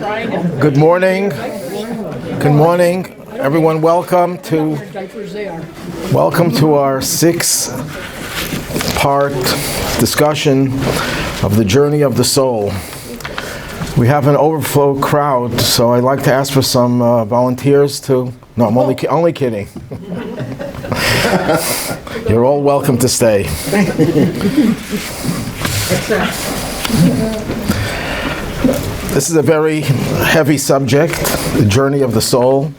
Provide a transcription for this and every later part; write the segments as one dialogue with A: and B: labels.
A: Good morning. Good morning, everyone. Welcome to our 6-part discussion of the journey of the soul. We have an overflow crowd, so I'd like to ask for some volunteers to. No, I'm only kidding. You're all welcome to stay. This is a very heavy subject, the journey of the soul,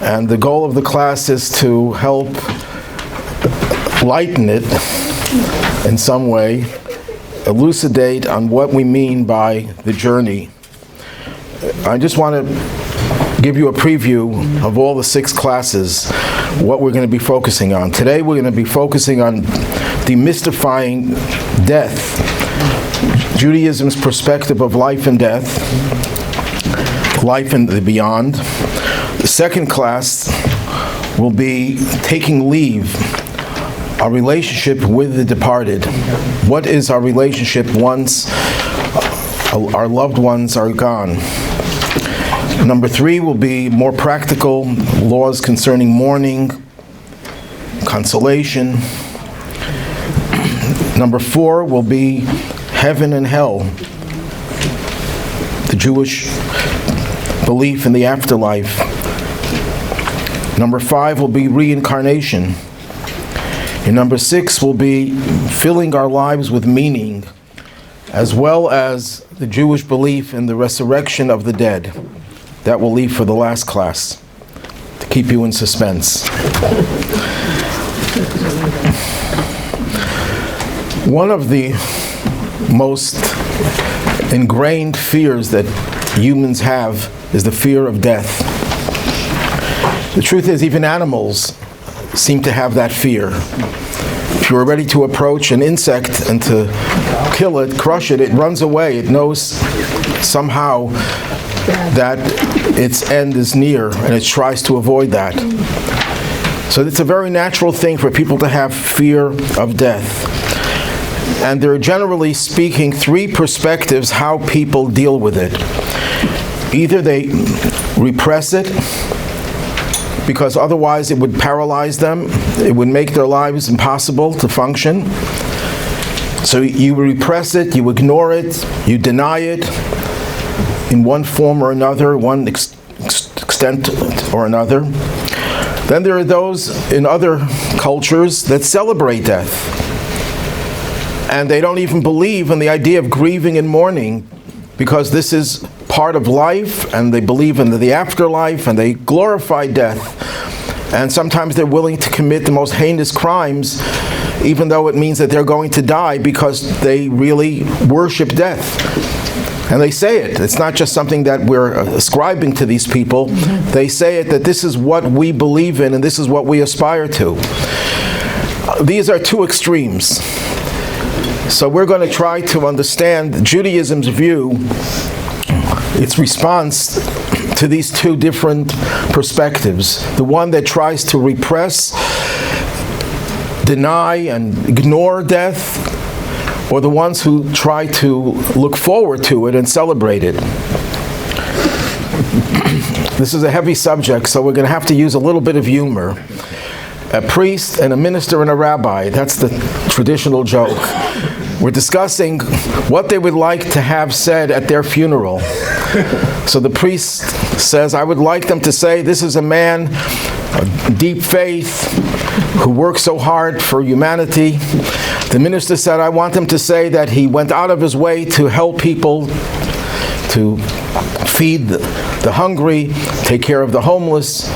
A: and the goal of the class is to help lighten it in some way, elucidate on what we mean by the journey. I just want to give you a preview of all the 6 classes, what we're going to be focusing on. Today we're going to be focusing on demystifying death, Judaism's perspective of life and death, life and the beyond. The second class will be taking leave, our relationship with the departed. What is our relationship once our loved ones are gone? Number 3 will be more practical laws concerning mourning, consolation. Number 4 will be heaven and hell, the Jewish belief in the afterlife. Number 5 will be reincarnation. And number 6 will be filling our lives with meaning, as well as the Jewish belief in the resurrection of the dead. That will leave for the last class, to keep you in suspense. One of the most ingrained fears that humans have is the fear of death. The truth is, even animals seem to have that fear. If you're ready to approach an insect and to kill it, crush it, it runs away. It knows somehow that its end is near, and it tries to avoid that. So it's a very natural thing for people to have fear of death. And there are, generally speaking, 3 perspectives how people deal with it. Either they repress it, because otherwise it would paralyze them. It would make their lives impossible to function. So you repress it, you ignore it, you deny it in one form or another, one extent or another. Then there are those in other cultures that celebrate death. And they don't even believe in the idea of grieving and mourning, because this is part of life, and they believe in the afterlife, and they glorify death. And sometimes they're willing to commit the most heinous crimes, even though it means that they're going to die, because they really worship death. And they say it. It's not just something that we're ascribing to these people. They say it, that this is what we believe in, and this is what we aspire to. These are 2 extremes. So we're going to try to understand Judaism's view, its response to these 2 different perspectives. The one that tries to repress, deny, and ignore death, or the ones who try to look forward to it and celebrate it. This is a heavy subject, so we're going to have to use a little bit of humor. A priest and a minister and a rabbi, that's the traditional joke. We're discussing what they would like to have said at their funeral. So the priest says, I would like them to say, this is a man of deep faith who worked so hard for humanity. The minister said, I want them to say that he went out of his way to help people, to feed the hungry, take care of the homeless.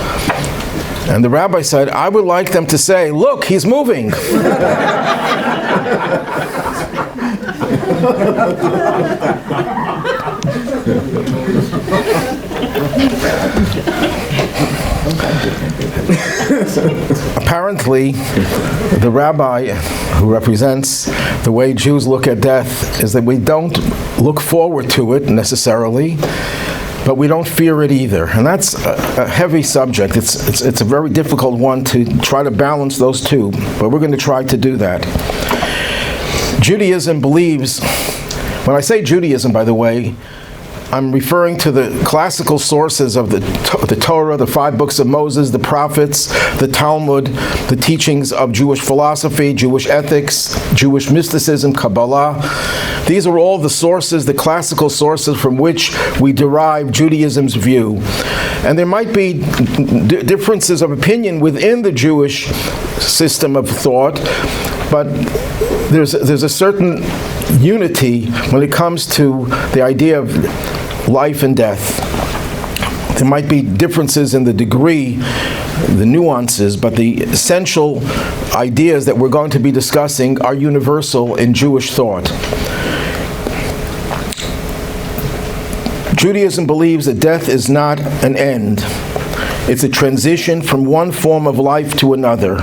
A: And the rabbi said, I would like them to say, look, he's moving. Apparently, the rabbi who represents the way Jews look at death is that we don't look forward to it necessarily, but we don't fear it either. And that's a heavy subject. It's a very difficult one to try to balance those 2, but we're going to try to do that. Judaism believes, when I say Judaism, by the way, I'm referring to the classical sources of the Torah, the 5 books of Moses, the prophets, the Talmud, the teachings of Jewish philosophy, Jewish ethics, Jewish mysticism, Kabbalah. These are all the sources, the classical sources from which we derive Judaism's view. And there might be differences of opinion within the Jewish system of thought, but there's a certain unity when it comes to the idea of life and death. There might be differences in the degree, the nuances, but the essential ideas that we're going to be discussing are universal in Jewish thought. Judaism believes that death is not an end. It's a transition from one form of life to another.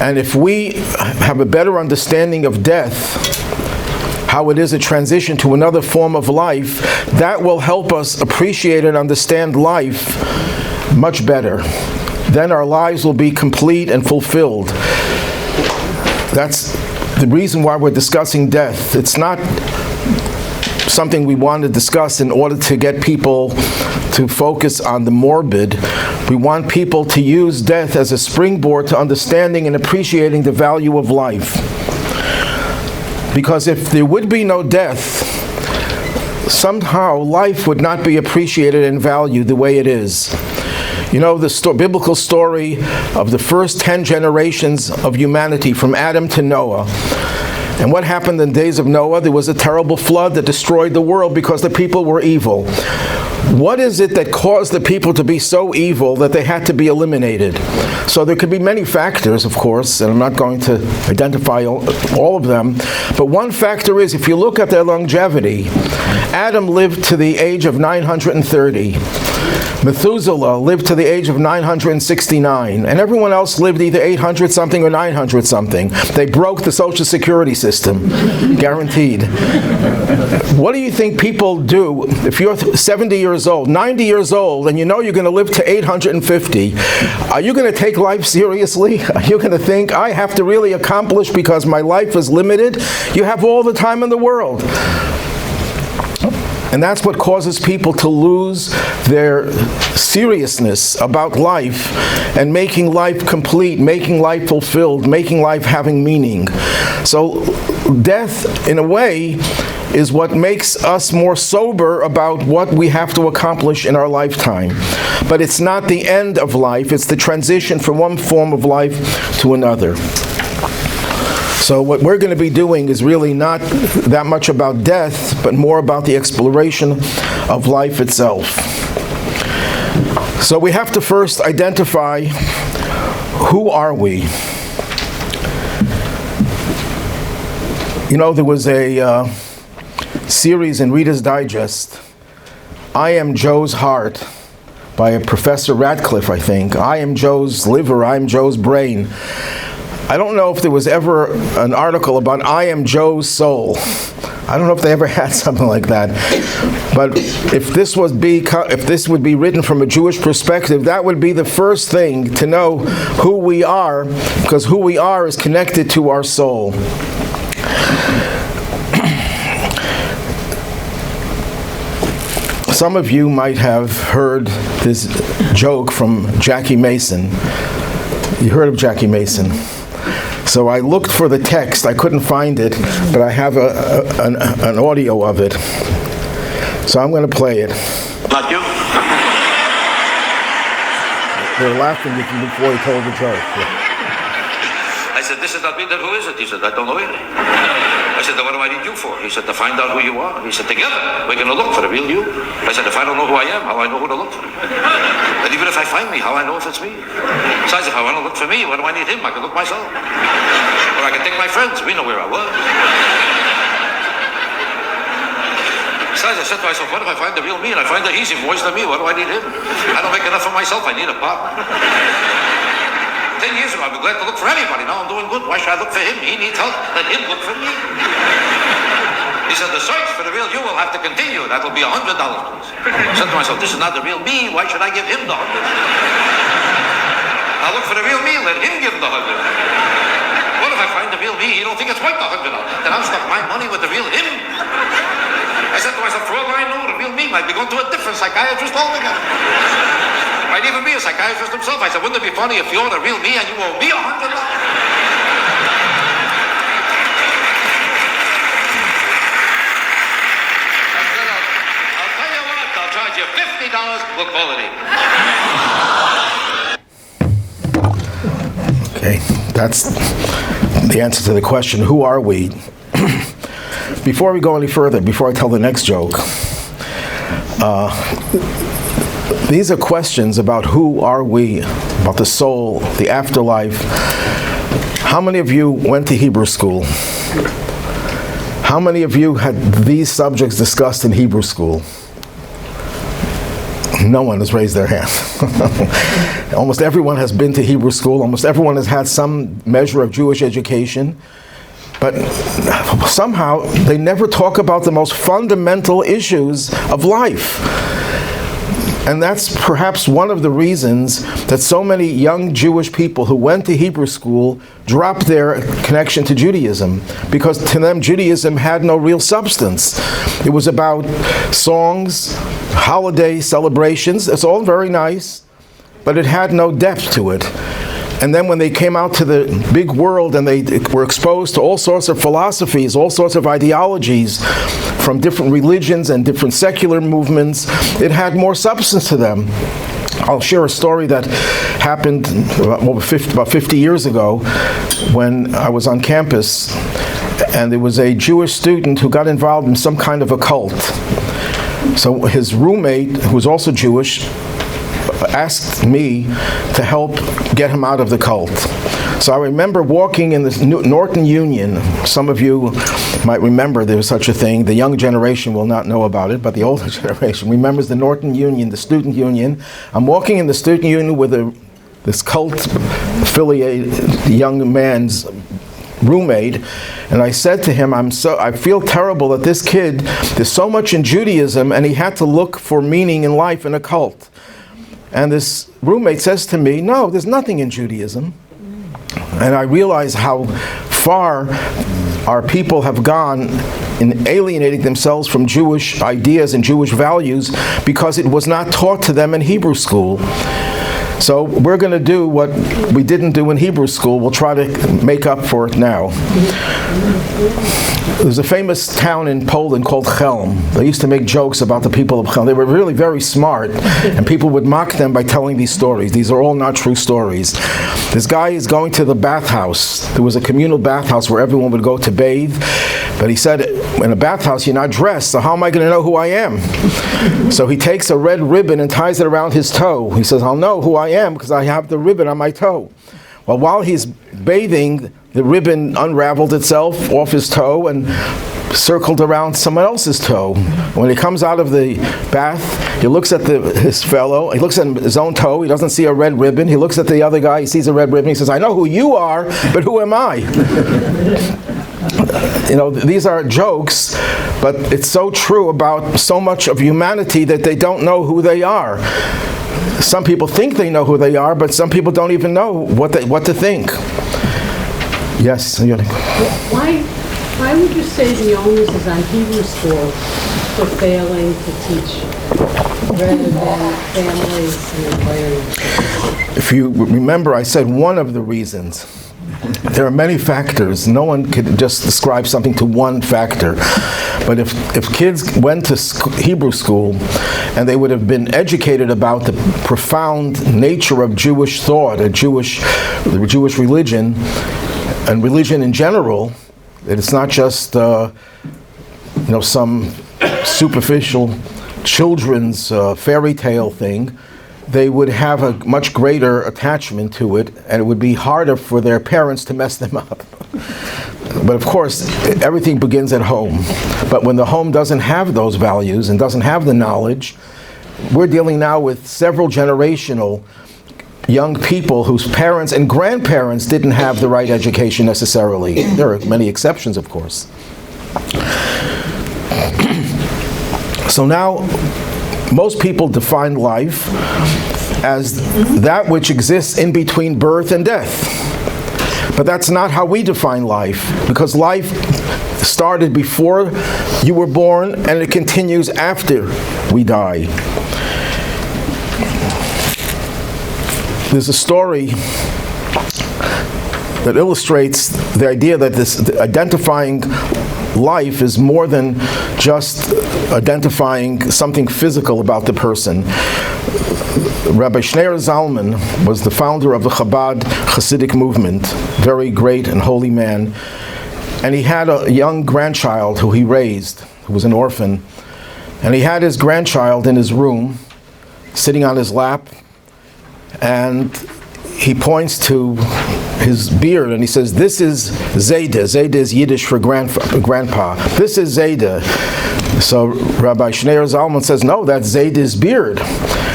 A: And if we have a better understanding of death, how it is a transition to another form of life, that will help us appreciate and understand life much better. Then our lives will be complete and fulfilled. That's the reason why we're discussing death. It's not something we want to discuss in order to get people to focus on the morbid. We want people to use death as a springboard to understanding and appreciating the value of life. Because if there would be no death, somehow life would not be appreciated and valued the way it is. You know, the biblical story of the first 10 generations of humanity from Adam to Noah. And what happened in the days of Noah? There was a terrible flood that destroyed the world because the people were evil. What is it that caused the people to be so evil that they had to be eliminated? So there could be many factors, of course, and I'm not going to identify all of them. But one factor is, if you look at their longevity, Adam lived to the age of 930. Methuselah lived to the age of 969, and everyone else lived either 800 something or 900 something. They broke the Social Security system, guaranteed. What do you think people do if you're 70 years old, 90 years old, and you know you're going to live to 850? Are you going to take life seriously? Are you going to think, I have to really accomplish because my life is limited? You have all the time in the world. And that's what causes people to lose their seriousness about life and making life complete, making life fulfilled, making life having meaning. So death, in a way, is what makes us more sober about what we have to accomplish in our lifetime. But it's not the end of life, it's the transition from one form of life to another. So what we're going to be doing is really not that much about death, but more about the exploration of life itself. So we have to first identify, who are we? You know, there was a series in Reader's Digest, I Am Joe's Heart, by a Professor Radcliffe, I think. I am Joe's liver, I am Joe's brain. I don't know if there was ever an article about I am Joe's soul. I don't know if they ever had something like that. But if this would be written from a Jewish perspective, that would be the first thing to know who we are, because who we are is connected to our soul. Some of you might have heard this joke from Jackie Mason. You heard of Jackie Mason? So I looked for the text. I couldn't find it, but I have an audio of it. So I'm going to play it.
B: Not you.
A: They were laughing at you before he told the joke.
B: I said, this is not me, then who is it? He said, I don't know either. I said, then what do I need you for? He said, to find out who you are. He said, together, we're going to look for the real you. I said, if I don't know who I am, how I know who to look for? And even if I find me, how I know if it's me? Besides, if I want to look for me, what do I need him? I can look myself. Or I can take my friends. We know where I was. Besides, I said to myself, what if I find the real me and I find the easy voice to me? What do I need him? I don't make enough of myself. I need a partner. 10 years ago, I'd be glad to look for anybody. Now I'm doing good. Why should I look for him? He needs help. Let him look for me. He said, the search for the real you will have to continue. That will be $100. I said to myself, this is not the real me. Why should I give him the 100? I'll look for the real me. Let him give the 100. What if I find the real me? You don't think it's worth the 100? Then I'll stuck my money with the real him. I said to myself, for all I know, the real me might be going to a different psychiatrist altogether. Might even be a psychiatrist himself. I said, wouldn't it be funny if you're the real me and you owe me $100? You $50, we'll call it even.
A: Okay, that's the answer to the question, who are we? Before we go any further, before I tell the next joke, these are questions about who are we, about the soul, the afterlife. How many of you went to Hebrew school? How many of you had these subjects discussed in Hebrew school? No one has raised their hand. Almost everyone has been to Hebrew school. Almost everyone has had some measure of Jewish education. But somehow they never talk about the most fundamental issues of life. And that's perhaps one of the reasons that so many young Jewish people who went to Hebrew school dropped their connection to Judaism, because to them Judaism had no real substance. It was about songs, holiday celebrations. It's all very nice, but it had no depth to it. And then when they came out to the big world and they were exposed to all sorts of philosophies, all sorts of ideologies from different religions and different secular movements, it had more substance to them. I'll share a story that happened about 50 years ago when I was on campus, and there was a Jewish student who got involved in some kind of a cult. So his roommate, who was also Jewish, asked me to help get him out of the cult. So I remember walking in the Norton Union. Some of you might remember there was such a thing. The young generation will not know about it, but the older generation remembers the Norton Union, the student union. I'm walking in the student union with this cult-affiliated young man's roommate, and I said to him, I feel terrible that this kid, there's so much in Judaism, and he had to look for meaning in life in a cult. And this roommate says to me, no, there's nothing in Judaism. And I realize how far our people have gone in alienating themselves from Jewish ideas and Jewish values because it was not taught to them in Hebrew school. So we're going to do what we didn't do in Hebrew school. We'll try to make up for it now. There's a famous town in Poland called Chelm. They used to make jokes about the people of Chelm. They were really very smart, and people would mock them by telling these stories. These are all not true stories. This guy is going to the bathhouse. There was a communal bathhouse where everyone would go to bathe. But he said, in a bathhouse, you're not dressed, so how am I going to know who I am? So he takes a red ribbon and ties it around his toe. He says, I'll know who I am because I have the ribbon on my toe. Well, while he's bathing, the ribbon unraveled itself off his toe and circled around someone else's toe. When he comes out of the bath, he looks at his fellow, he looks at his own toe, he doesn't see a red ribbon, he looks at the other guy, he sees a red ribbon, he says, I know who you are, but who am I? You know, these are jokes, but it's so true about so much of humanity that they don't know who they are. Some people think they know who they are, but some people don't even know what to think. Yes?
C: Why would you say the onus is on Hebrew school for failing to teach rather than families and environment?
A: If you remember, I said one of the reasons. There are many factors. No one could just describe something to one factor. But if kids went to Hebrew school and they would have been educated about the profound nature of Jewish thought and Jewish religion and religion in general, that it's not just some superficial children's fairy tale thing, they would have a much greater attachment to it, and it would be harder for their parents to mess them up. But of course, everything begins at home. But when the home doesn't have those values and doesn't have the knowledge, we're dealing now with several generational young people whose parents and grandparents didn't have the right education necessarily. There are many exceptions, of course. So now, most people define life as that which exists in between birth and death. But that's not how we define life, because life started before you were born, and it continues after we die. There's a story that illustrates the idea that this identifying life is more than just identifying something physical about the person. Rabbi Schneerson was the founder of the Chabad Hasidic movement, very great and holy man, and he had a young grandchild who he raised, who was an orphan, and he had his grandchild in his room, sitting on his lap, and he points to his beard and he says, "This is Zayda." Zayda is Yiddish for grandpa. This is Zayda. So Rabbi Schneerson says, "No, that's Zayda's beard."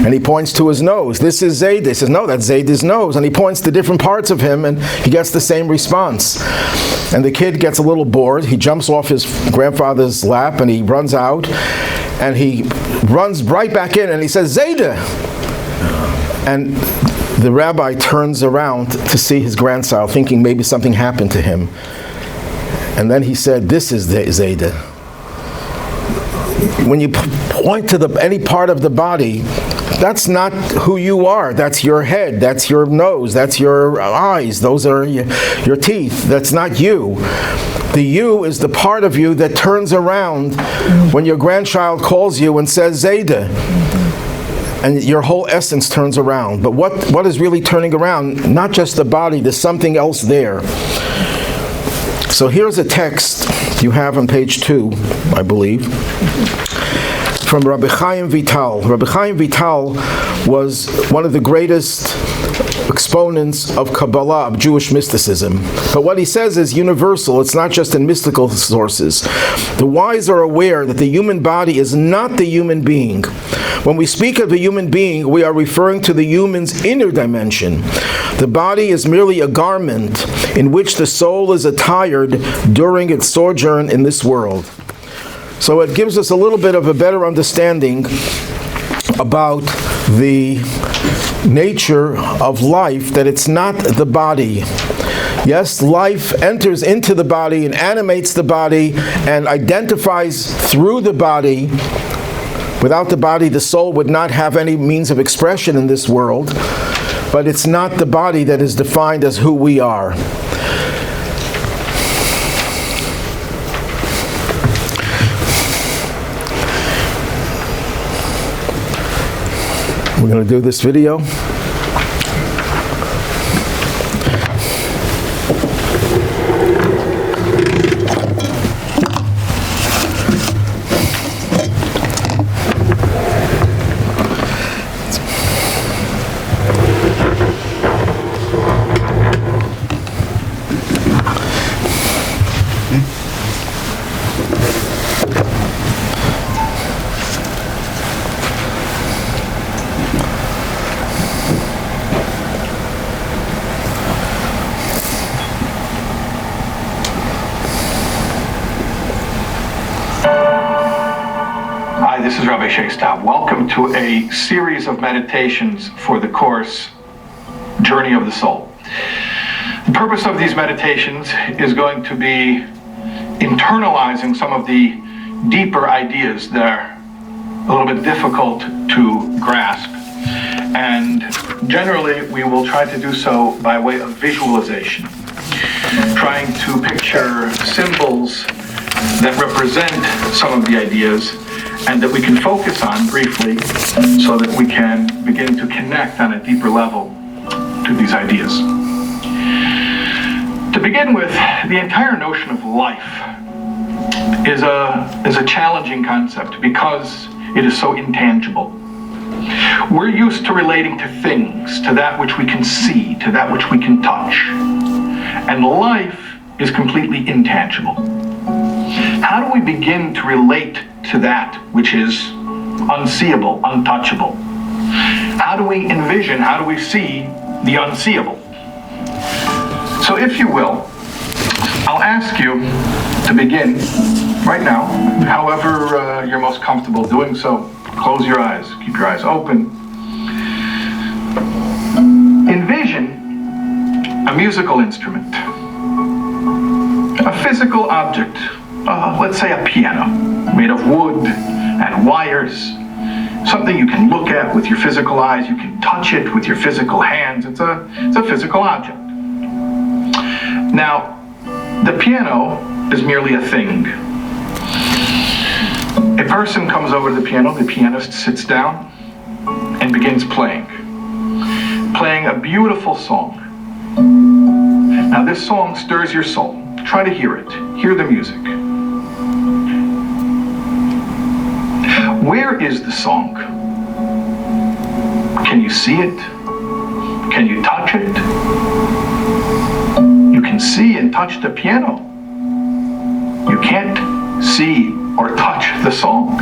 A: And he points to his nose. "This is Zayda." He says, "No, that's Zayda's nose." And he points to different parts of him, and he gets the same response. And the kid gets a little bored. He jumps off his grandfather's lap and he runs out, and he runs right back in and he says, "Zayda." And the rabbi turns around to see his grandchild, thinking maybe something happened to him. And then he said, "This is Zayda." When you point to any part of the body, that's not who you are. That's your head. That's your nose. That's your eyes. Those are your teeth. That's not you. The you is the part of you that turns around when your grandchild calls you and says, "Zayda." And your whole essence turns around. But what is really turning around? Not just the body, there's something else there. So here's a text you have on page 2, I believe, from Rabbi Chaim Vital. Rabbi Chaim Vital was one of the greatest exponents of Kabbalah, of Jewish mysticism. But what he says is universal. It's not just in mystical sources. The wise are aware that the human body is not the human being. When we speak of the human being, we are referring to the human's inner dimension. The body is merely a garment in which the soul is attired during its sojourn in this world. So it gives us a little bit of a better understanding about the nature of life, that it's not the body. Yes, life enters into the body and animates the body and identifies through the body. Without the body, the soul would not have any means of expression in this world, but it's not the body that is defined as who we are. We're going to do this video.
D: This is Rabbi Shakespeare. Welcome to a series of meditations for the course Journey of the Soul. The purpose of these meditations is going to be internalizing some of the deeper ideas that are a little bit difficult to grasp. And generally, we will try to do so by way of visualization, trying to picture symbols that represent some of the ideas and that we can focus on briefly so that we can begin to connect on a deeper level to these ideas. To begin with, the entire notion of life is a challenging concept because it is so intangible. We're used to relating to things, to that which we can see, to that which we can touch. And life is completely intangible. How do we begin to relate to that which is unseeable, untouchable? How do we envision, how do we see the unseeable? So if you will, I'll ask you to begin right now, however you're most comfortable doing so. Close your eyes, keep your eyes open. Envision a musical instrument, a physical object, let's say a piano, made of wood and wires, something you can look at with your physical eyes, you can touch it with your physical hands. It's a physical object. Now, the piano is merely a thing. A person comes over to the piano, the pianist sits down and begins playing a beautiful song. Now this song stirs your soul. Try to hear it. Hear the music. Where is the song? Can you see it? Can you touch it? You can see and touch the piano. You can't see or touch the song.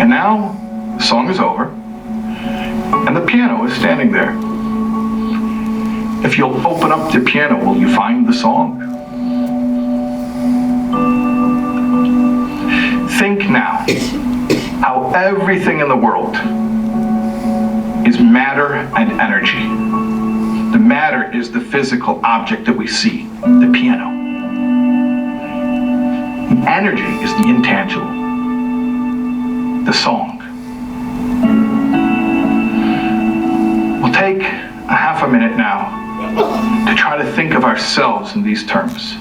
D: And now the song is over and the piano is standing there. If you'll open up the piano, will you find the song? Think now how everything in the world is matter and energy. The matter is the physical object that we see, the piano. The energy is the intangible, the song. We'll take a half a minute now to try to think of ourselves in these terms.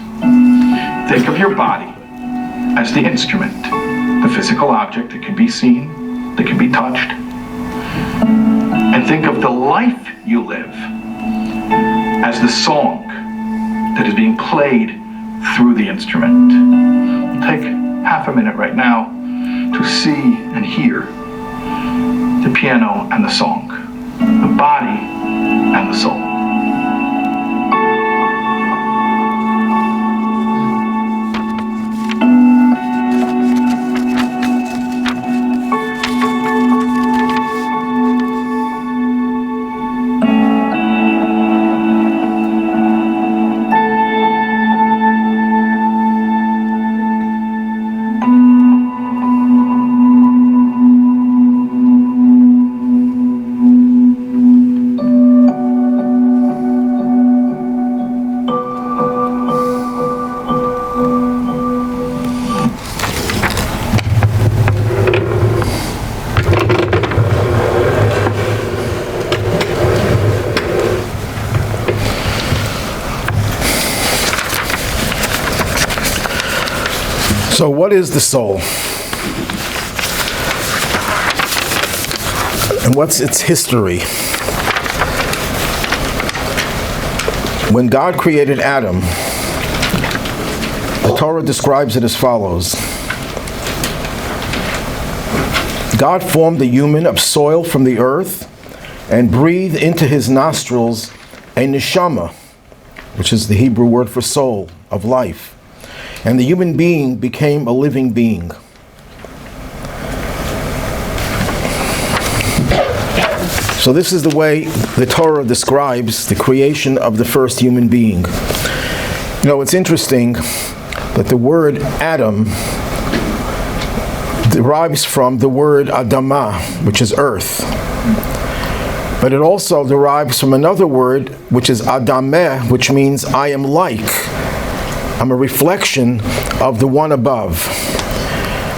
D: Think of your body as the instrument, the physical object that can be seen, that can be touched. And think of the life you live as the song that is being played through the instrument. We'll take half a minute right now to see and hear the piano and the song, the body and the soul.
A: So what is the soul? And what's its history? When God created Adam, the Torah describes it as follows. God formed the human of soil from the earth and breathed into his nostrils a neshama, which is the Hebrew word for soul, of life. And the human being became a living being. So this is the way the Torah describes the creation of the first human being. You know, it's interesting that the word Adam derives from the word Adamah, which is earth. But it also derives from another word, which is Adameh, which means I am like. I'm a reflection of the one above.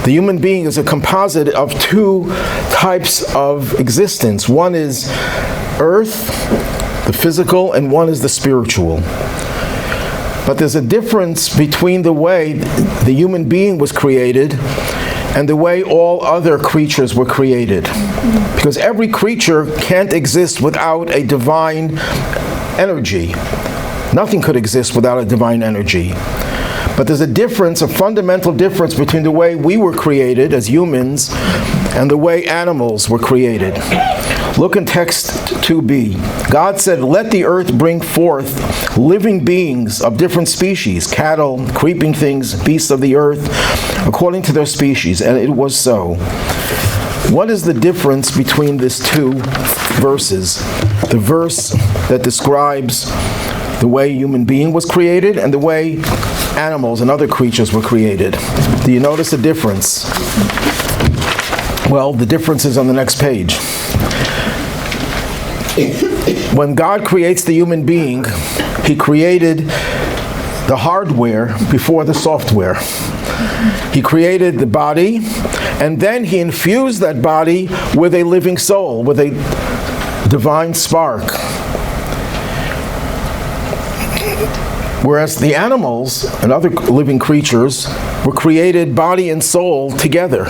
A: The human being is a composite of two types of existence. One is earth, the physical, and one is the spiritual. But there's a difference between the way the human being was created and the way all other creatures were created. Because every creature can't exist without a divine energy. Nothing could exist without a divine energy. But there's a difference, a fundamental difference between the way we were created as humans and the way animals were created. Look in text 2b. God said, "Let the earth bring forth living beings of different species, cattle, creeping things, beasts of the earth, according to their species." And it was so. What is the difference between these two verses? The verse that describes the way human being was created and the way animals and other creatures were created. Do you notice the difference? Well, the difference is on the next page. When God creates the human being, he created the hardware before the software. He created the body, and then he infused that body with a living soul, with a divine spark. Whereas the animals and other living creatures were created body and soul together.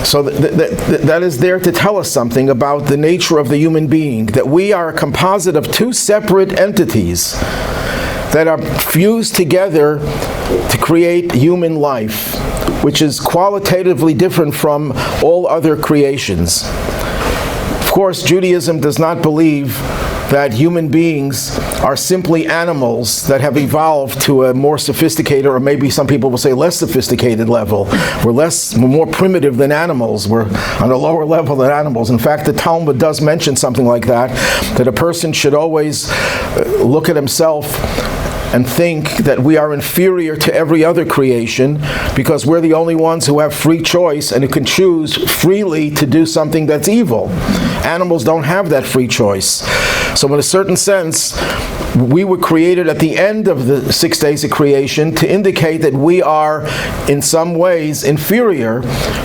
A: So that is there to tell us something about the nature of the human being, that we are a composite of two separate entities that are fused together to create human life, which is qualitatively different from all other creations. Of course, Judaism does not believe that human beings are simply animals that have evolved to a more sophisticated, or maybe some people will say less sophisticated level. We're more primitive than animals. We're on a lower level than animals. In fact, the Talmud does mention something like that a person should always look at himself and think that we are inferior to every other creation because we're the only ones who have free choice and who can choose freely to do something that's evil. Animals don't have that free choice. So in a certain sense, we were created at the end of the 6 days of creation to indicate that we are in some ways inferior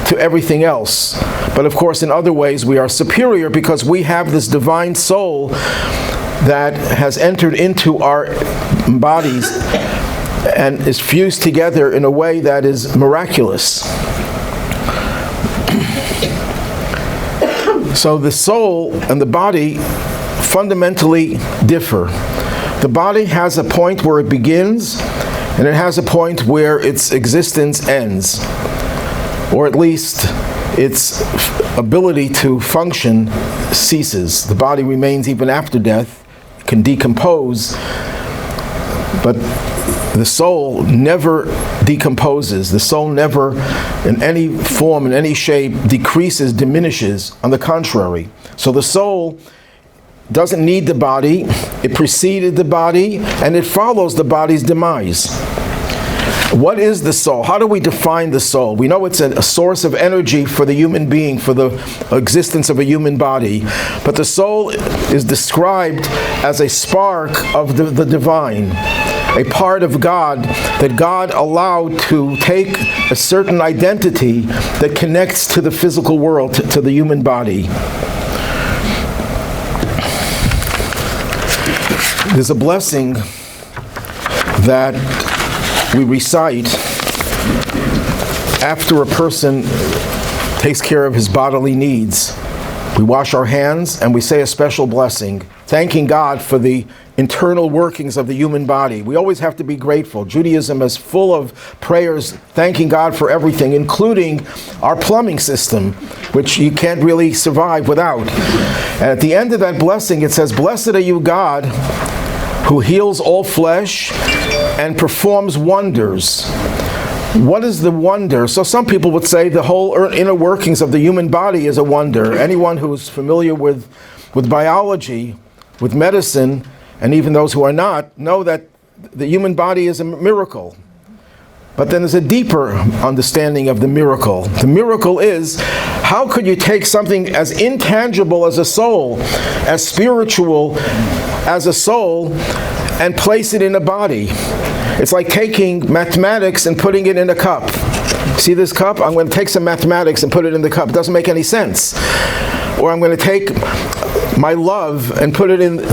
A: to everything else. But of course, in other ways, we are superior because we have this divine soul that has entered into our bodies and is fused together in a way that is miraculous. So the soul and the body fundamentally differ. The body has a point where it begins, and it has a point where its existence ends, or at least its ability to function ceases. The body remains even after death, can decompose, but the soul never decomposes. The soul never, in any form, in any shape, decreases, diminishes. On the contrary. So the soul doesn't need the body. It preceded the body, and it follows the body's demise. What is the soul? How do we define the soul? We know it's a source of energy for the human being, for the existence of a human body. But the soul is described as a spark of the divine, a part of God that God allowed to take a certain identity that connects to the physical world, to the human body. There's a blessing that we recite after a person takes care of his bodily needs. We wash our hands and we say a special blessing, thanking God for the internal workings of the human body. We always have to be grateful. Judaism is full of prayers thanking God for everything, including our plumbing system, which you can't really survive without. And at the end of that blessing, it says, "Blessed are you, God, who heals all flesh and performs wonders." What is the wonder? So some people would say the whole inner workings of the human body is a wonder. Anyone who is familiar with biology, with medicine, and even those who are not, know that the human body is a miracle. But then there's a deeper understanding of the miracle. The miracle is, how could you take something as intangible as a soul, as spiritual as a soul, and place it in a body? It's like taking mathematics and putting it in a cup. See this cup? I'm going to take some mathematics and put it in the cup. It doesn't make any sense. Or I'm going to take my love and put it in.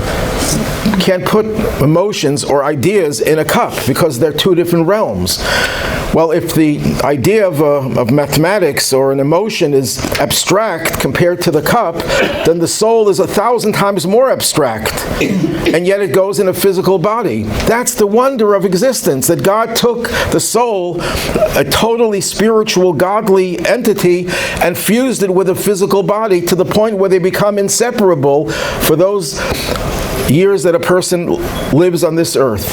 A: Can't put emotions or ideas in a cup because they're two different realms. Well, if the idea of mathematics or an emotion is abstract compared to the cup, then the soul is 1,000 times more abstract, and yet it goes in a physical body. That's the wonder of existence, that God took the soul, a totally spiritual, godly entity, and fused it with a physical body to the point where they become inseparable for those years that a person lives on this earth.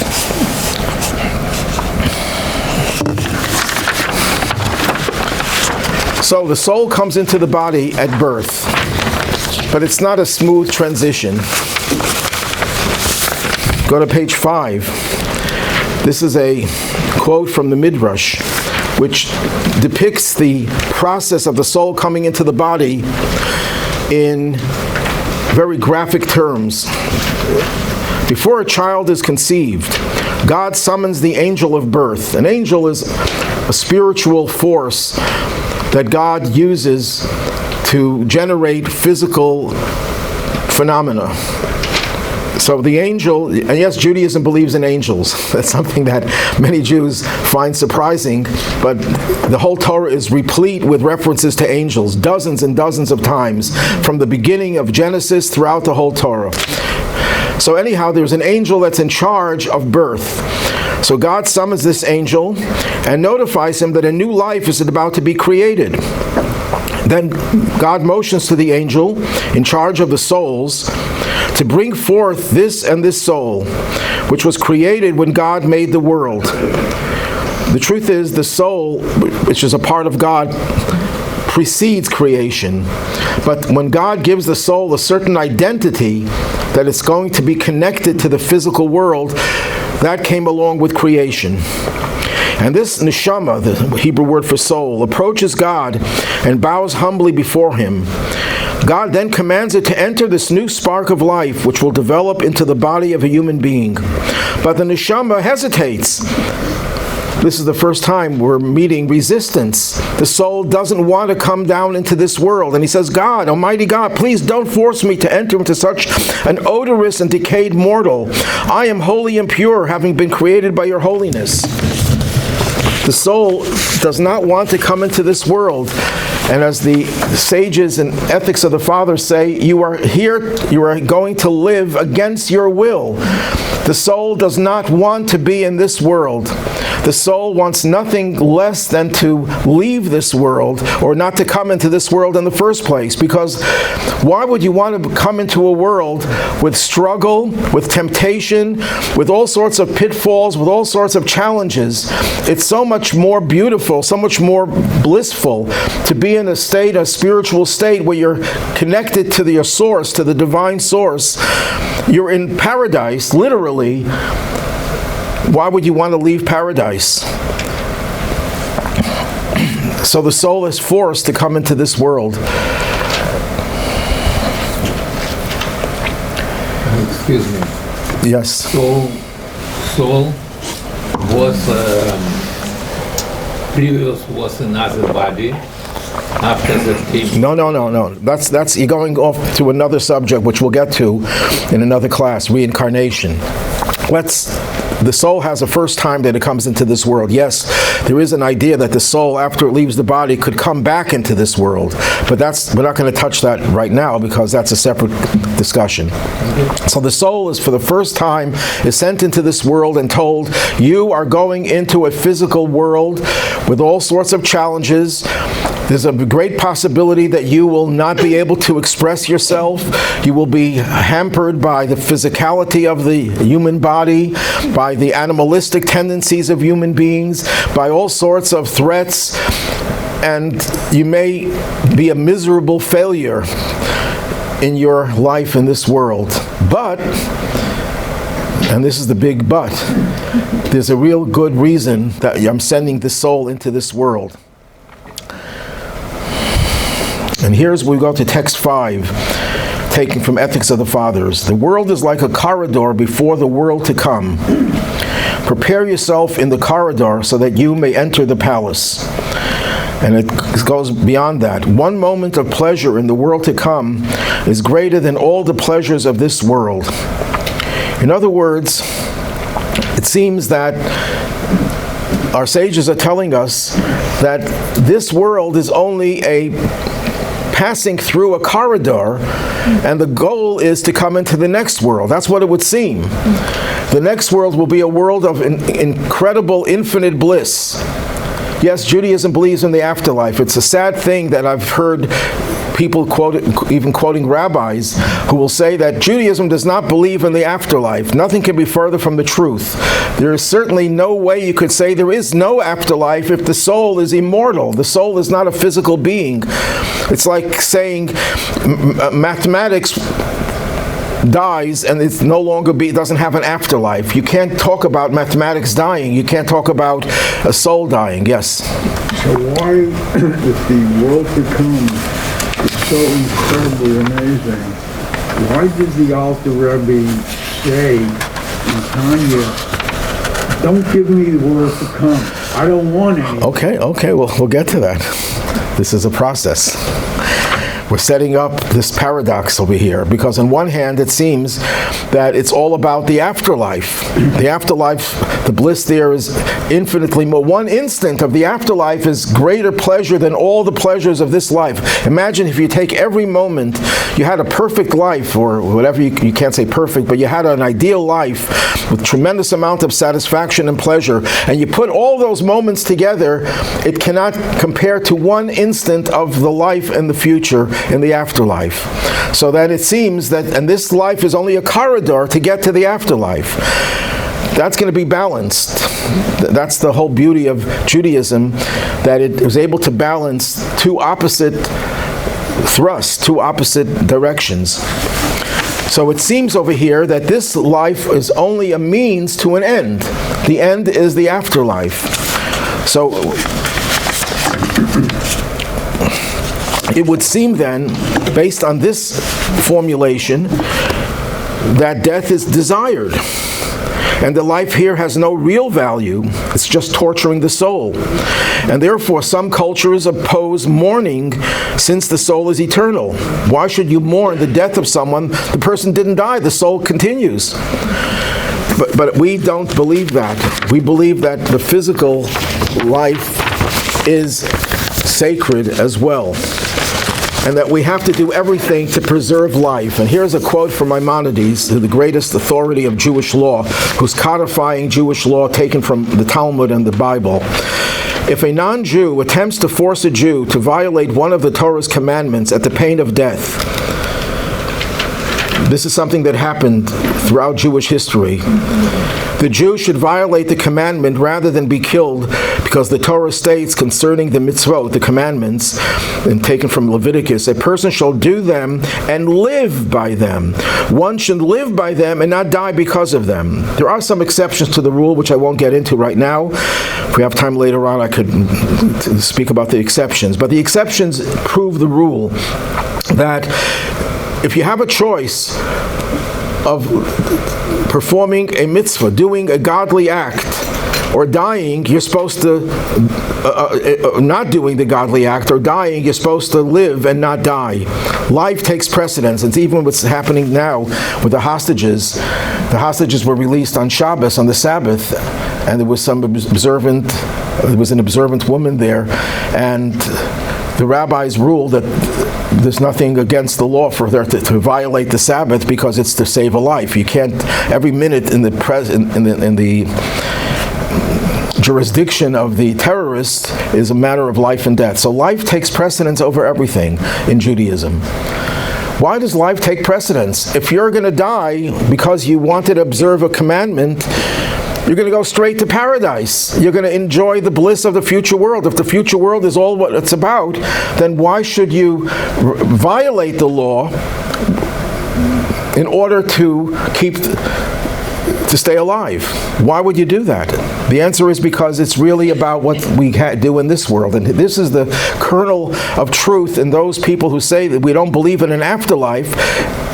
A: So the soul comes into the body at birth, but it's not a smooth transition. Go to page 5. This is a quote from the Midrash, which depicts the process of the soul coming into the body in very graphic terms. Before a child is conceived, God summons the angel of birth. An angel is a spiritual force that God uses to generate physical phenomena. So the angel, and yes, Judaism believes in angels. That's something that many Jews find surprising, but the whole Torah is replete with references to angels, dozens and dozens of times, from the beginning of Genesis throughout the whole Torah. So anyhow, there's an angel that's in charge of birth. So God summons this angel and notifies him that a new life is about to be created. Then God motions to the angel in charge of the souls to bring forth this and this soul, which was created when God made the world. The truth is, the soul, which is a part of God, precedes creation. But when God gives the soul a certain identity, that it's going to be connected to the physical world, that came along with creation. And this neshama, the Hebrew word for soul, approaches God and bows humbly before him. God then commands it to enter this new spark of life, which will develop into the body of a human being. But the neshama hesitates. This is the first time we're meeting resistance. The soul doesn't want to come down into this world. And he says, God, Almighty God, please don't force me to enter into such an odorous and decayed mortal. I am holy and pure, having been created by your holiness. The soul does not want to come into this world. And as the sages and ethics of the fathers say, you are here, you are going to live against your will. The soul does not want to be in this world. The soul wants nothing less than to leave this world, or not to come into this world in the first place. Because why would you want to come into a world with struggle, with temptation, with all sorts of pitfalls, with all sorts of challenges? It's so much more beautiful, so much more blissful to be in a state, a spiritual state, where you're connected to your source, to the divine source. You're in paradise, literally. Why would you want to leave paradise? So the soul is forced to come into this world.
E: Excuse me.
A: Yes.
E: Soul was previous was another body. After that came.
A: No. That's you're going off to another subject, which we'll get to in another class. Reincarnation. The soul has a first time that it comes into this world. Yes, there is an idea that the soul, after it leaves the body, could come back into this world. But we're not going to touch that right now, because that's a separate discussion. So the soul is, for the first time, is sent into this world and told, you are going into a physical world with all sorts of challenges. There's a great possibility that you will not be able to express yourself. You will be hampered by the physicality of the human body, by the animalistic tendencies of human beings, by all sorts of threats, and you may be a miserable failure in your life in this world. But, and this is the big but, there's a real good reason that I'm sending the soul into this world. And here's where we go to text 5, taken from Ethics of the Fathers. The world is like a corridor before the world to come. Prepare yourself in the corridor so that you may enter the palace. And it goes beyond that. One moment of pleasure in the world to come is greater than all the pleasures of this world. In other words, it seems that our sages are telling us that this world is only a passing through a corridor, and the goal is to come into the next world. That's what it would seem. The next world will be a world of incredible, infinite bliss. Yes, Judaism believes in the afterlife. It's a sad thing that I've heard people even quoting rabbis who will say that Judaism does not believe in the afterlife. Nothing can be further from the truth. There is certainly no way you could say there is no afterlife if the soul is immortal. The soul is not a physical being. It's like saying mathematics dies and it's no longer doesn't have an afterlife. You can't talk about mathematics dying. You can't talk about a soul dying. Yes?
F: So why, if the world to come is so incredibly amazing, why did the Alter Rebbe say and Tanya, don't give me the world to come. I don't want any.
A: Okay, well, we'll get to that. This is a process. We're setting up this paradox over here because on one hand it seems that it's all about the afterlife. The afterlife, the bliss there is infinitely more. One instant of the afterlife is greater pleasure than all the pleasures of this life. Imagine if you take every moment, you had a perfect life, or whatever, you can't say perfect, but you had an ideal life with tremendous amount of satisfaction and pleasure, and you put all those moments together, it cannot compare to one instant of the life in the future, in the afterlife. So that it seems that, and this life is only a corridor to get to the afterlife. That's going to be balanced. That's the whole beauty of Judaism, that it was able to balance two opposite thrusts, two opposite directions. So it seems over here that this life is only a means to an end. The end is the afterlife. So it would seem then, based on this formulation, that death is desired. And the life here has no real value. It's just torturing the soul. And therefore, some cultures oppose mourning since the soul is eternal. Why should you mourn the death of someone? The person didn't die. The soul continues. But we don't believe that. We believe that the physical life is sacred as well, and that we have to do everything to preserve life. And here's a quote from Maimonides, the greatest authority of Jewish law, who's codifying Jewish law taken from the Talmud and the Bible. If a non-Jew attempts to force a Jew to violate one of the Torah's commandments at the pain of death, this is something that happened throughout Jewish history. The Jew should violate the commandment rather than be killed, because the Torah states concerning the mitzvot, the commandments, and taken from Leviticus, a person shall do them and live by them. One should live by them and not die because of them. There are some exceptions to the rule, which I won't get into right now. If we have time later on, I could speak about the exceptions. But the exceptions prove the rule that if you have a choice of performing a mitzvah, doing a godly act, or dying, you're supposed to, not doing the godly act, or dying, you're supposed to live and not die. Life takes precedence. It's even what's happening now with the hostages. The hostages were released on Shabbos, on the Sabbath, and there was an observant woman there, and the rabbis ruled that there's nothing against the law for her to violate the Sabbath, because it's to save a life. You can't, every minute in the jurisdiction of the terrorist is a matter of life and death. So life takes precedence over everything in Judaism. Why does life take precedence? If you're going to die because you wanted to observe a commandment, you're going to go straight to paradise. You're going to enjoy the bliss of the future world. If the future world is all what it's about, then why should you violate the law in order to stay alive? Why would you do that? The answer is because it's really about what we do in this world. And this is the kernel of truth in those people who say that we don't believe in an afterlife.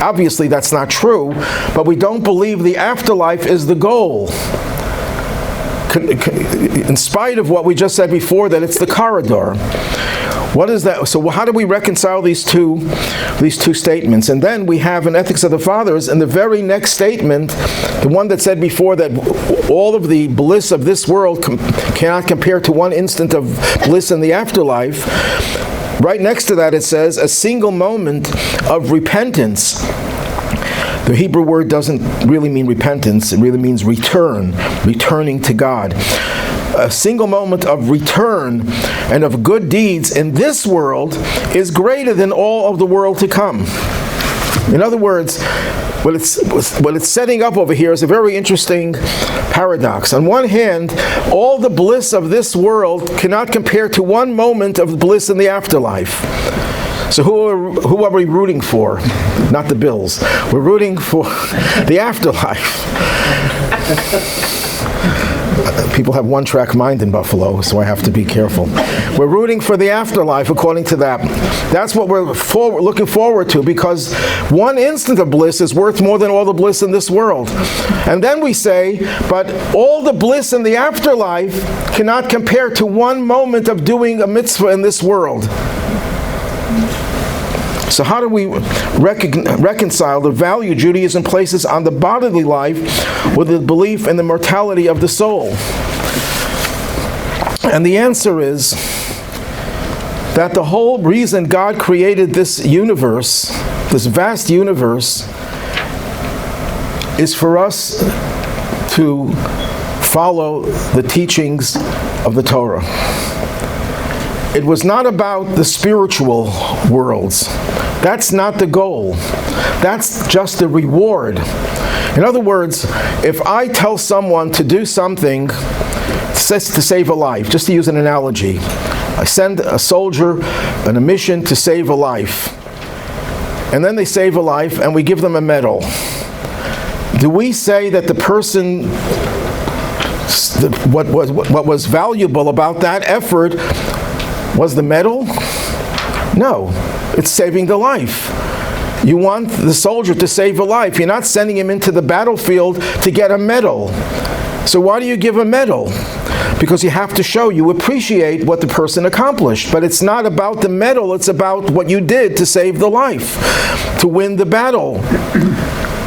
A: Obviously, that's not true, but we don't believe the afterlife is the goal. In spite of what we just said before, that it's the corridor. What is that? So how do we reconcile these two statements? And then we have in Ethics of the Fathers, in the very next statement, the one that said before that all of the bliss of this world cannot compare to one instant of bliss in the afterlife. Right next to that it says, a single moment of repentance. The Hebrew word doesn't really mean repentance, it really means returning to God. A single moment of return and of good deeds in this world is greater than all of the world to come. In other words, what it's setting up over here is a very interesting paradox. On one hand, all the bliss of this world cannot compare to one moment of bliss in the afterlife. So who are we rooting for? Not the Bills. We're rooting for the afterlife. People have one-track mind in Buffalo, so I have to be careful. We're rooting for the afterlife according to that. That's what we're looking forward to, because one instant of bliss is worth more than all the bliss in this world. And then we say, but all the bliss in the afterlife cannot compare to one moment of doing a mitzvah in this world. So how do we reconcile the value Judaism places on the bodily life with the belief in the mortality of the soul? And the answer is that the whole reason God created this universe, this vast universe, is for us to follow the teachings of the Torah. It was not about the spiritual worlds. That's not the goal. That's just the reward. In other words, if I tell someone to do something to save a life, just to use an analogy, I send a soldier on a mission to save a life, and then they save a life and we give them a medal. Do we say that the person, what was valuable about that effort was the medal? No, it's saving the life. You want the soldier to save a life. You're not sending him into the battlefield to get a medal. So why do you give a medal? Because you have to show you appreciate what the person accomplished. But it's not about the medal, it's about what you did to save the life, to win the battle.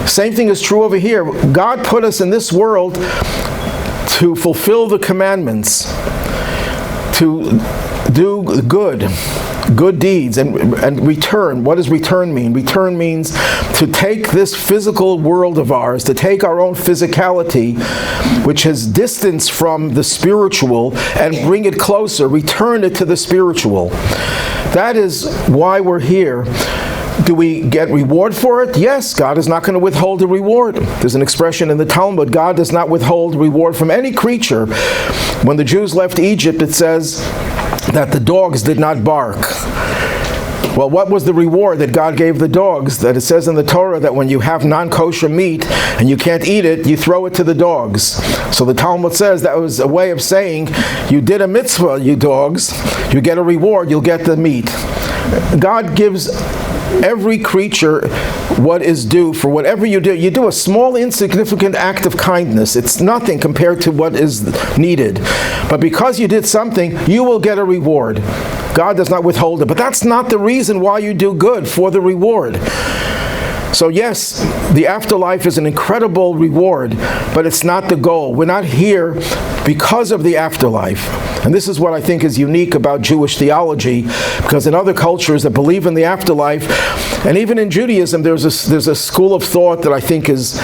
A: Same thing is true over here. God put us in this world to fulfill the commandments, to do good deeds, and return. What does return mean? Return means to take this physical world of ours, to take our own physicality, which has distance from the spiritual, and bring it closer, return it to the spiritual. That is why we're here. Do we get reward for it? Yes, God is not going to withhold a reward. There's an expression in the Talmud, God does not withhold reward from any creature. When the Jews left Egypt, it says that the dogs did not bark. Well, what was the reward that God gave the dogs? That it says in the Torah that when you have non-kosher meat and you can't eat it, you throw it to the dogs. So the Talmud says that was a way of saying, you did a mitzvah, you dogs, you get a reward, you'll get the meat. God gives every creature what is due for whatever you do. You do a small, insignificant act of kindness. It's nothing compared to what is needed. But because you did something, you will get a reward. God does not withhold it. But that's not the reason why you do good, for the reward. So yes, the afterlife is an incredible reward, but it's not the goal. We're not here because of the afterlife. And this is what I think is unique about Jewish theology, because in other cultures that believe in the afterlife, and even in Judaism, there's a school of thought that I think is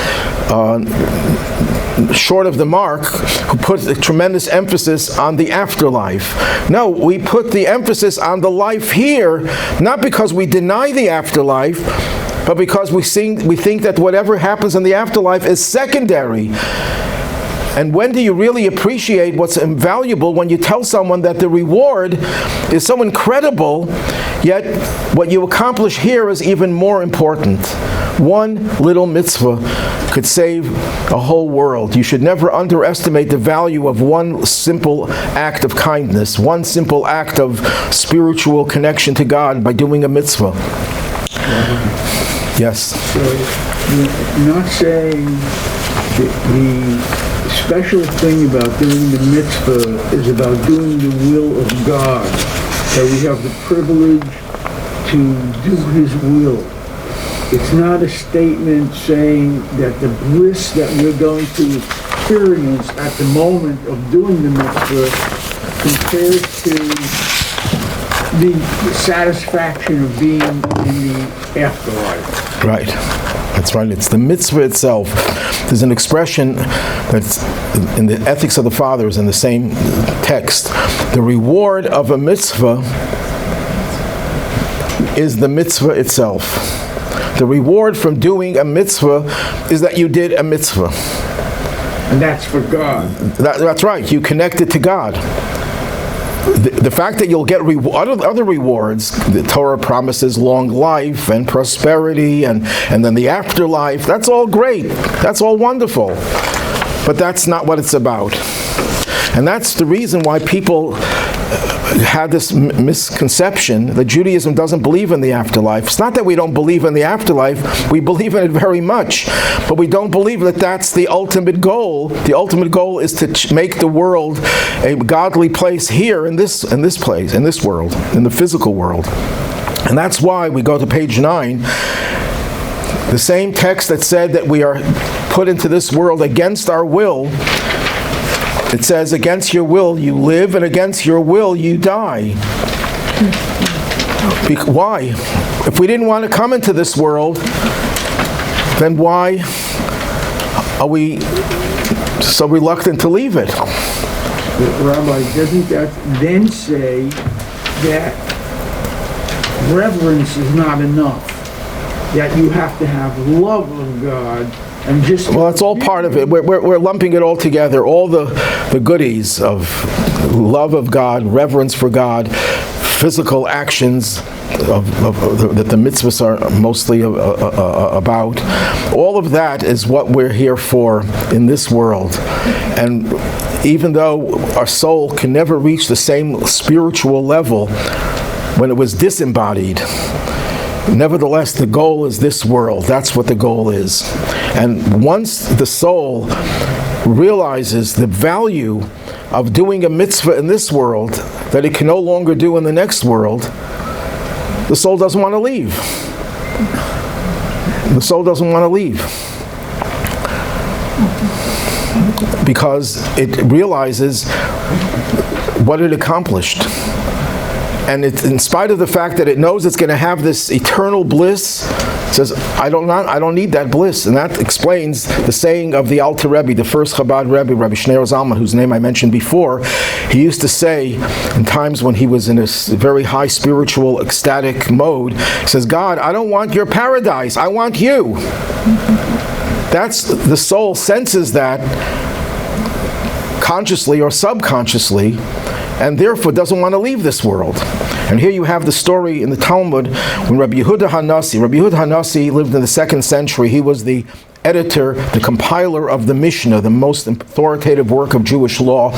A: short of the mark, who puts a tremendous emphasis on the afterlife. No, we put the emphasis on the life here, not because we deny the afterlife, but because we think that whatever happens in the afterlife is secondary. And when do you really appreciate what's invaluable? When you tell someone that the reward is so incredible, yet what you accomplish here is even more important. One little mitzvah could save a whole world. You should never underestimate the value of one simple act of kindness, one simple act of spiritual connection to God by doing a mitzvah. Yes?
F: So, you're not saying the special thing about doing the mitzvah is about doing the will of God, that we have the privilege to do His will. It's not a statement saying that the bliss that we're going to experience at the moment of doing the mitzvah compares to the satisfaction of being in the afterlife.
A: Right. That's right. It's the mitzvah itself. There's an expression that's in the Ethics of the Fathers in the same text. The reward of a mitzvah is the mitzvah itself. The reward from doing a mitzvah is that you did a mitzvah.
F: And that's for God.
A: That's right. You connect it to God. The fact that you'll get other rewards, the Torah promises long life and prosperity and then the afterlife, that's all great. That's all wonderful. but that's not what it's about. And that's the reason why people had this misconception that Judaism doesn't believe in the afterlife. It's not that we don't believe in the afterlife, we believe in it very much, but we don't believe that that's the ultimate goal. The ultimate goal is to make the world a godly place here in this place, in this world, in the physical world. And that's why we go to page 9. The same text that said that we are put into this world against our will, it says, against your will you live, and against your will you die. Why? If we didn't want to come into this world, then why are we so reluctant to leave it?
F: But Rabbi, doesn't that then say that reverence is not enough? That you have to have love of God and just...
A: Well, it's all part of it. We're lumping it all together. All the goodies of love of God, reverence for God, physical actions that the mitzvahs are mostly about. All of that is what we're here for in this world. And even though our soul can never reach the same spiritual level when it was disembodied, nevertheless, the goal is this world. That's what the goal is. And once the soul realizes the value of doing a mitzvah in this world that it can no longer do in the next world, the soul doesn't want to leave. The soul doesn't want to leave. Because it realizes what it accomplished. And it, in spite of the fact that it knows it's going to have this eternal bliss, it says, I don't need that bliss. And that explains the saying of the Alter Rebbe, the first Chabad Rebbe, Rabbi Schneerson, whose name I mentioned before. He used to say, in times when he was in a very high spiritual, ecstatic mode, he says, God, I don't want your paradise, I want you. That's, the soul senses that consciously or subconsciously, and therefore doesn't want to leave this world. And here you have the story in the Talmud when Rabbi Yehuda Hanassi lived in the 2nd century. He was the editor, the compiler of the Mishnah, the most authoritative work of Jewish law.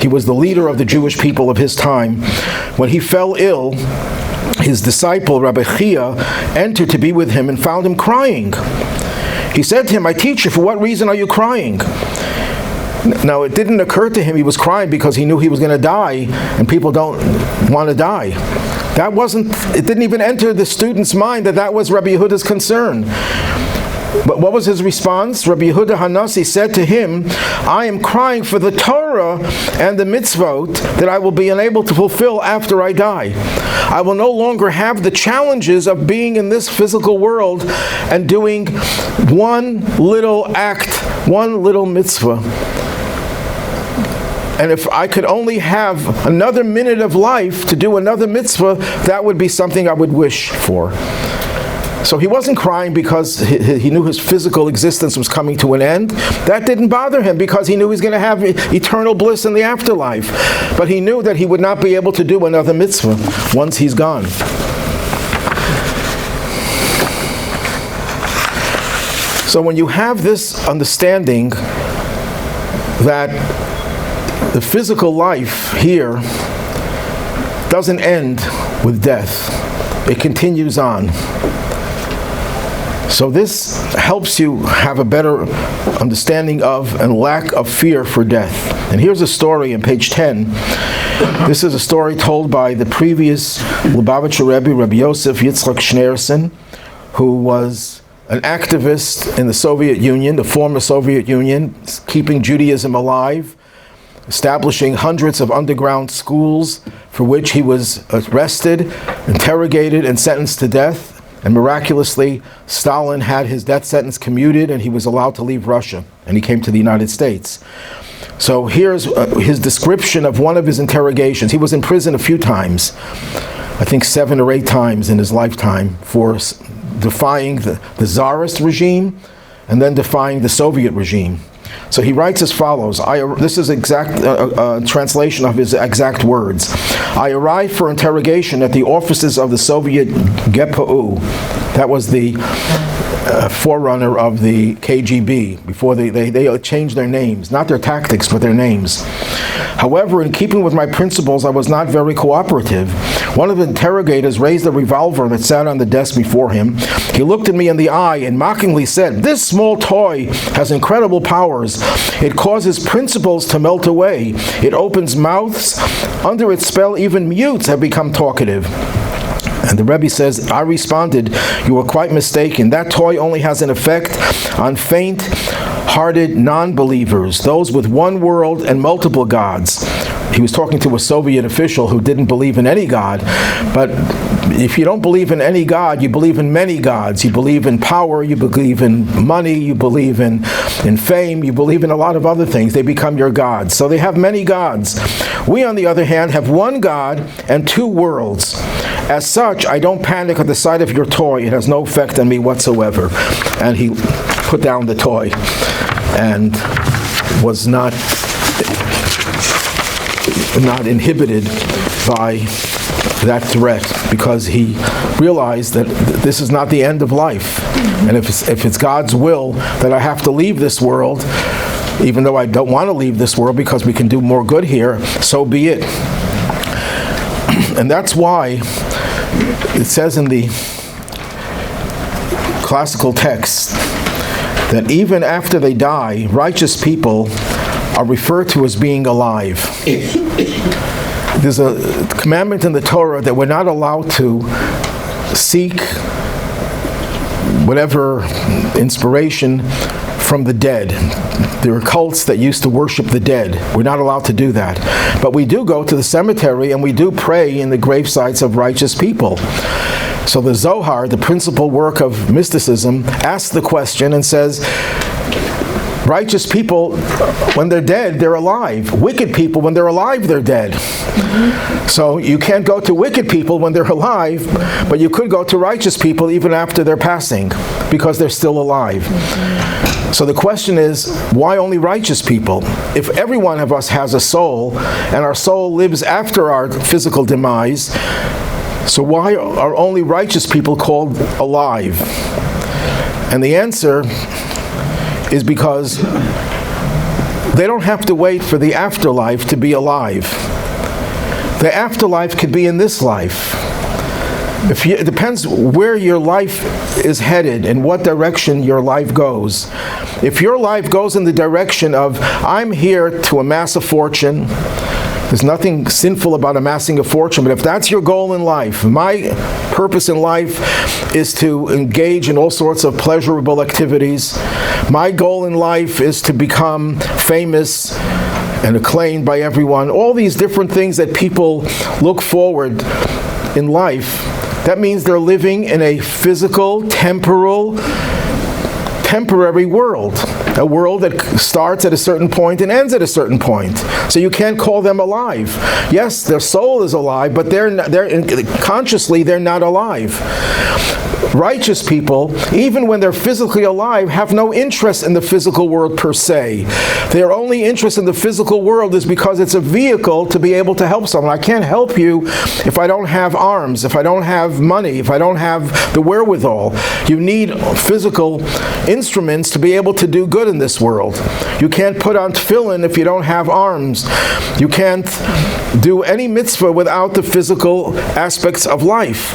A: He was the leader of the Jewish people of his time. When he fell ill, his disciple, Rabbi Chia, entered to be with him and found him crying. He said to him, my teacher, for what reason are you crying? Now, it didn't occur to him he was crying because he knew he was going to die, and people don't want to die. It didn't even enter the student's mind that was Rabbi Yehuda's concern. But what was his response? Rabbi Yehuda Hanassi said to him, I am crying for the Torah and the mitzvot that I will be unable to fulfill after I die. I will no longer have the challenges of being in this physical world and doing one little act, one little mitzvah. And if I could only have another minute of life to do another mitzvah, that would be something I would wish for. So he wasn't crying because he knew his physical existence was coming to an end. That didn't bother him because he knew he was going to have eternal bliss in the afterlife. But he knew that he would not be able to do another mitzvah once he's gone. So when you have this understanding that the physical life here doesn't end with death. It continues on. So this helps you have a better understanding of and lack of fear for death. And here's a story on page 10. This is a story told by the previous Lubavitcher Rebbe, Rabbi Yosef Yitzchak Schneerson, who was an activist in the Soviet Union, the former Soviet Union, keeping Judaism alive, establishing hundreds of underground schools for which he was arrested, interrogated, and sentenced to death. And miraculously, Stalin had his death sentence commuted and he was allowed to leave Russia. And he came to the United States. So here's his description of one of his interrogations. He was in prison a few times, I think 7 or 8 times in his lifetime, for defying the Tsarist regime and then defying the Soviet regime. So he writes as follows. This is exact translation of his exact words. I arrived for interrogation at the offices of the Soviet GPU. That was the forerunner of the KGB, before they changed their names, not their tactics, but their names. However, in keeping with my principles, I was not very cooperative. One of the interrogators raised a revolver that sat on the desk before him. He looked at me in the eye and mockingly said, "This small toy has incredible powers. It causes principles to melt away. It opens mouths. Under its spell, even mutes have become talkative." And the Rebbe says, I responded, "You were quite mistaken. That toy only has an effect on faint-hearted non-believers, those with one world and multiple gods." He was talking to a Soviet official who didn't believe in any God. But if you don't believe in any God, you believe in many gods. You believe in power, you believe in money, you believe in fame, you believe in a lot of other things. They become your gods. So they have many gods. We, on the other hand, have one God and two worlds. As such, I don't panic at the sight of your toy. It has no effect on me whatsoever. And he put down the toy and was not inhibited by that threat, because he realized that this is not the end of life. And if it's God's will that I have to leave this world, even though I don't want to leave this world because we can do more good here, so be it. And that's why it says in the classical text that even after they die, righteous people are referred to as being alive. There's a commandment in the Torah that we're not allowed to seek whatever inspiration from the dead. There are cults that used to worship the dead. We're not allowed to do that. But we do go to the cemetery and we do pray in the gravesites of righteous people. So the Zohar, the principal work of mysticism, asks the question and says, righteous people, when they're dead, they're alive. Wicked people, when they're alive, they're dead. So you can't go to wicked people when they're alive, but you could go to righteous people even after they're passing, because they're still alive. So the question is, why only righteous people? If every one of us has a soul, and our soul lives after our physical demise, so why are only righteous people called alive? And the answer is because they don't have to wait for the afterlife to be alive. The afterlife could be in this life. It depends where your life is headed and what direction your life goes. If your life goes in the direction of, I'm here to amass a fortune, there's nothing sinful about amassing a fortune, but if that's your goal in life, my purpose in life is to engage in all sorts of pleasurable activities. My goal in life is to become famous and acclaimed by everyone. All these different things that people look forward in life, that means they're living in a physical, temporary world. A world that starts at a certain point and ends at a certain point. So you can't call them alive. Yes, their soul is alive, but consciously they're not alive. Righteous people, even when they're physically alive, have no interest in the physical world per se. Their only interest in the physical world is because it's a vehicle to be able to help someone. I can't help you if I don't have arms, if I don't have money, if I don't have the wherewithal. You need physical instruments to be able to do good in this world. You can't put on tefillin if you don't have arms. You can't do any mitzvah without the physical aspects of life.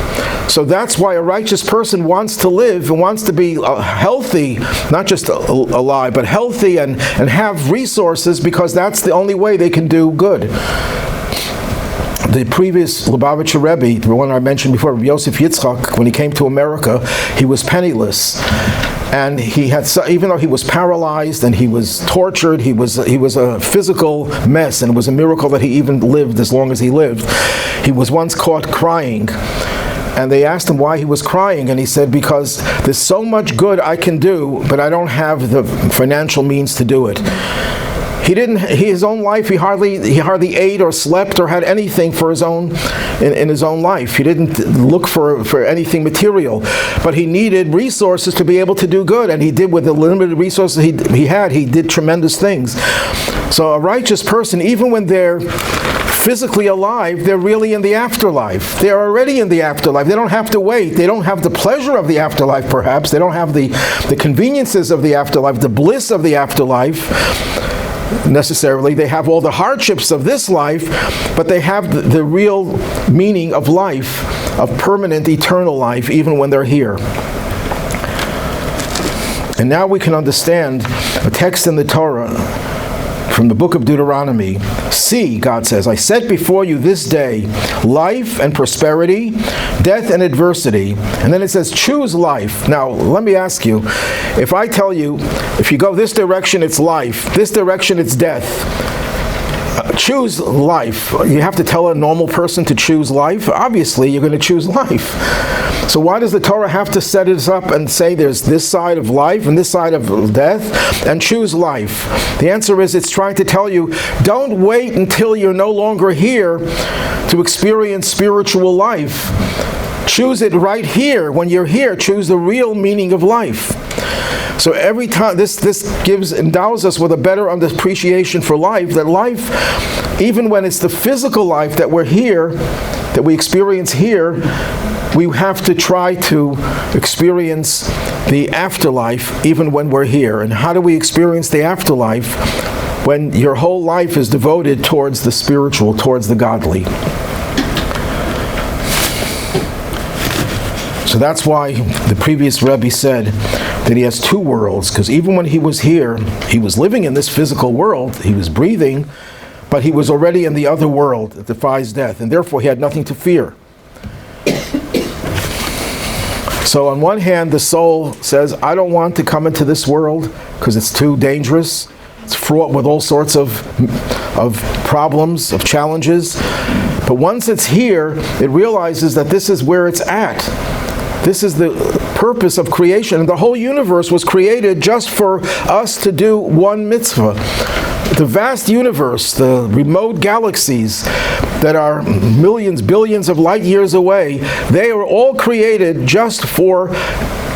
A: So that's why a righteous person wants to live and wants to be healthy, not just alive, but healthy and have resources, because that's the only way they can do good. The previous Lubavitcher Rebbe, the one I mentioned before, Yosef Yitzchak, when he came to America, he was penniless. And he had, even though he was paralyzed and he was tortured, he was a physical mess, and it was a miracle that he even lived as long as he lived. He was once caught crying. And they asked him why he was crying, and he said, because there's so much good I can do, but I don't have the financial means to do it. His own life, he hardly ate or slept or had anything for his own, in his own life. He didn't look for anything material, but he needed resources to be able to do good, and he did with the limited resources he did tremendous things. So a righteous person, even when they're physically alive, they're really in the afterlife. They're already in the afterlife. They don't have to wait. They don't have the pleasure of the afterlife, perhaps. They don't have the conveniences of the afterlife, the bliss of the afterlife necessarily. They have all the hardships of this life, but they have the real meaning of life, of permanent, eternal life, even when they're here. And now we can understand a text in the Torah from the book of Deuteronomy. See, God says, I set before you this day life and prosperity, death and adversity. And then it says, choose life. Now, let me ask you, if I tell you, if you go this direction, it's life, this direction, it's death, choose life. You have to tell a normal person to choose life? Obviously, you're going to choose life. So why does the Torah have to set us up and say there's this side of life and this side of death, and choose life? The answer is it's trying to tell you, don't wait until you're no longer here to experience spiritual life. Choose it right here. When you're here, choose the real meaning of life. So every time, this endows us with a better appreciation for life, that life, even when it's the physical life that we're here, that we experience here, we have to try to experience the afterlife even when we're here. And how do we experience the afterlife? When your whole life is devoted towards the spiritual, towards the godly. So that's why the previous Rabbi said that he has two worlds, because even when he was here, he was living in this physical world, he was breathing, but he was already in the other world that defies death, and therefore he had nothing to fear. So on one hand, the soul says, I don't want to come into this world because it's too dangerous. It's fraught with all sorts of problems, of challenges. But once it's here, it realizes that this is where it's at. This is the purpose of creation. And the whole universe was created just for us to do one mitzvah. The vast universe, the remote galaxies that are millions, billions of light years away, they are all created just for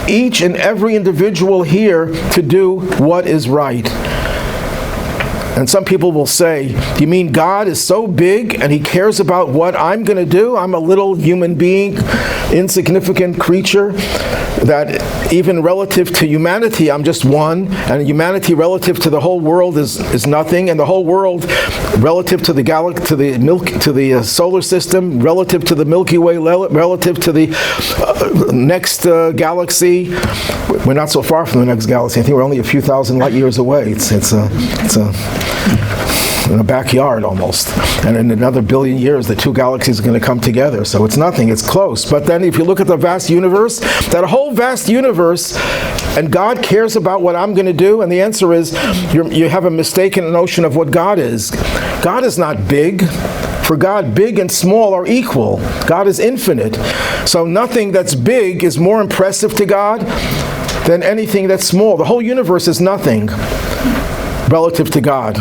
A: each and every individual here to do what is right. And some people will say, do you mean God is so big and he cares about what I'm going to do? I'm a little human being, insignificant creature, that even relative to humanity, I'm just one, and humanity relative to the whole world is nothing, and the whole world relative to the to the solar system, relative to the Milky Way, relative to the next galaxy. We're not so far from the next galaxy. I think we're only a few thousand light years away. It's in a backyard almost. And in another billion years, the two galaxies are going to come together. So it's nothing, it's close. But then if you look at the vast universe, that whole vast universe, and God cares about what I'm going to do, and the answer is, you have a mistaken notion of what God is. God is not big. For God, big and small are equal. God is infinite. So nothing that's big is more impressive to God than anything that's small. The whole universe is nothing relative to God.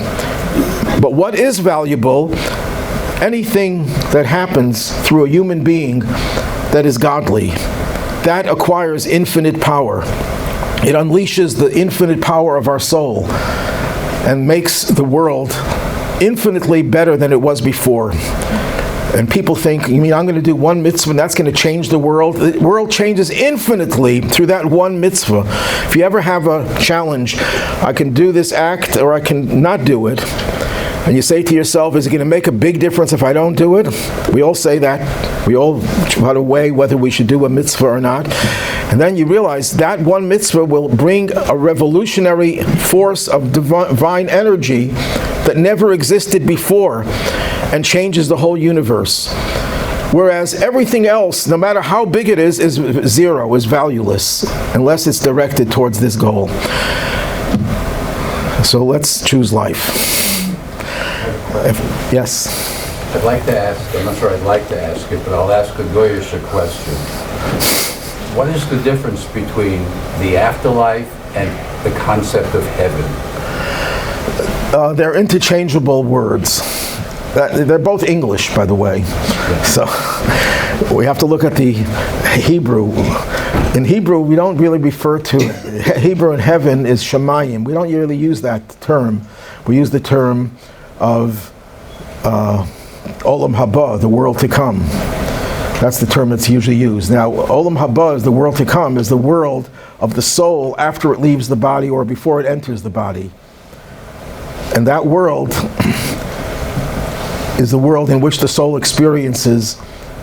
A: But what is valuable, anything that happens through a human being that is godly, that acquires infinite power. It unleashes the infinite power of our soul and makes the world infinitely better than it was before. And people think, you mean I'm going to do one mitzvah and that's going to change the world? The world changes infinitely through that one mitzvah. If you ever have a challenge, I can do this act or I can not do it, and you say to yourself, is it going to make a big difference if I don't do it? We all say that. We all try to weigh whether we should do a mitzvah or not. And then you realize that one mitzvah will bring a revolutionary force of divine energy that never existed before and changes the whole universe. Whereas everything else, no matter how big it is zero, is valueless, unless it's directed towards this goal. So let's choose life. Yes?
E: I'd like to ask, I'm not sure I'd like to ask it, but I'll ask a goyish question. What is the difference between the afterlife and the concept of heaven?
A: They're interchangeable words. They're both English, by the way. So we have to look at the Hebrew. In Hebrew, we don't really refer to Hebrew and heaven is Shemayim. We don't really use that term. We use the term of Olam Haba, the world to come. That's the term that's usually used. Now, Olam Haba, is the world to come, is the world of the soul after it leaves the body or before it enters the body. And that world is the world in which the soul experiences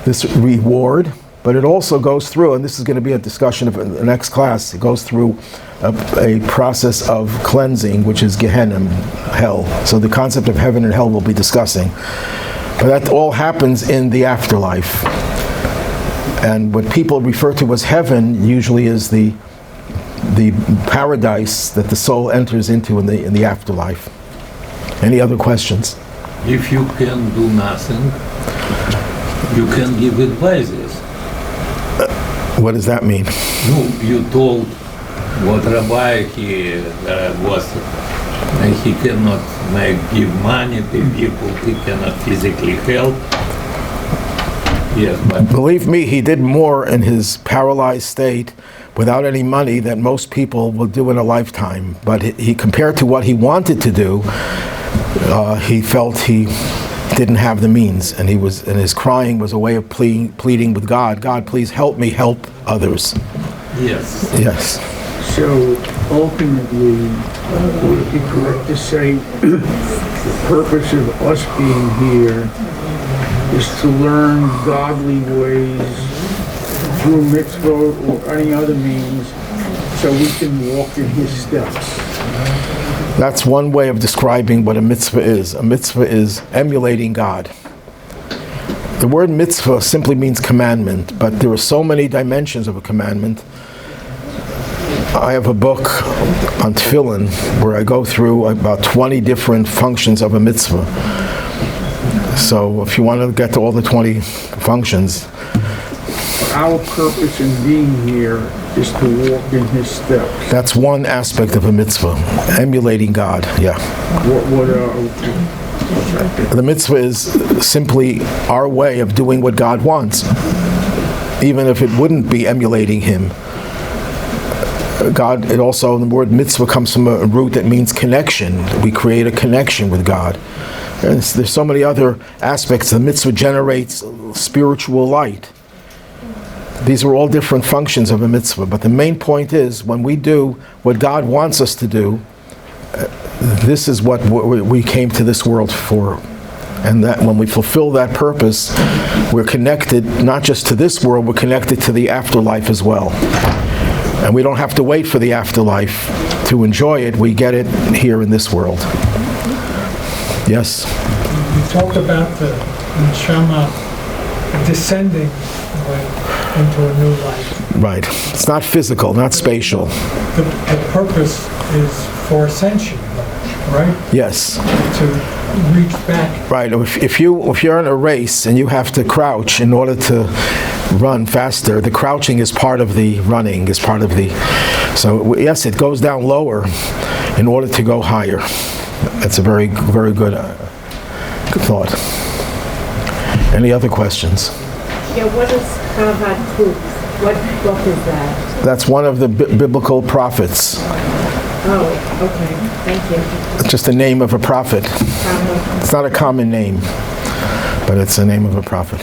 A: this reward, but it also goes through, and this is going to be a discussion of the next class, it goes through a process of cleansing, which is Gehenna, hell. So the concept of heaven and hell we'll be discussing. But that all happens in the afterlife. And what people refer to as heaven usually is the paradise that the soul enters into in the afterlife. Any other questions?
G: If you can do nothing, you can give advices.
A: What does that mean?
G: No, you told what Rabbi he cannot give money to people, he cannot physically help. Yes, but
A: Believe me, he did more in his paralyzed state without any money than most people will do in a lifetime. But he compared to what he wanted to do, he felt he didn't have the means, and his crying was a way of pleading with God. God, please help me help others.
G: yes.
A: Yes.
F: So ultimately, would it be correct to say the purpose of us being here is to learn godly ways through mitzvot or any other means so we can walk in his steps?
A: That's one way of describing what a mitzvah is. A mitzvah is emulating God. The word mitzvah simply means commandment, but there are so many dimensions of a commandment. I have a book on tefillin where I go through about 20 different functions of a mitzvah. So if you want to get to all the 20 functions.
F: Our purpose in being here is to walk in his steps.
A: That's one aspect of a mitzvah, emulating God, yeah.
F: What are
A: The mitzvah is simply our way of doing what God wants, even if it wouldn't be emulating him. God, it also, the word mitzvah comes from a root that means connection. We create a connection with God. And there's so many other aspects. The mitzvah generates spiritual light. These are all different functions of a mitzvah, but the main point is when we do what God wants us to do, this is what we came to this world for. And that when we fulfill that purpose, we're connected not just to this world, we're connected to the afterlife as well. And we don't have to wait for the afterlife to enjoy it, we get it here in this world. Yes?
H: You talked about the neshama descending into a new life.
A: Right. It's not physical, not spatial.
H: The purpose is for ascension, right?
A: Yes.
H: To reach back.
A: Right. If you're in a race and you have to crouch in order to run faster, the crouching is part of the running, is part of the... So yes, it goes down lower in order to go higher. That's a very, very good thought. Any other questions?
C: Yeah, what is Chavad Kuf? What book is that?
A: That's one of the biblical prophets.
C: Oh, okay. Thank you.
A: It's just the name of a prophet. It's not a common name, but it's the name of a prophet.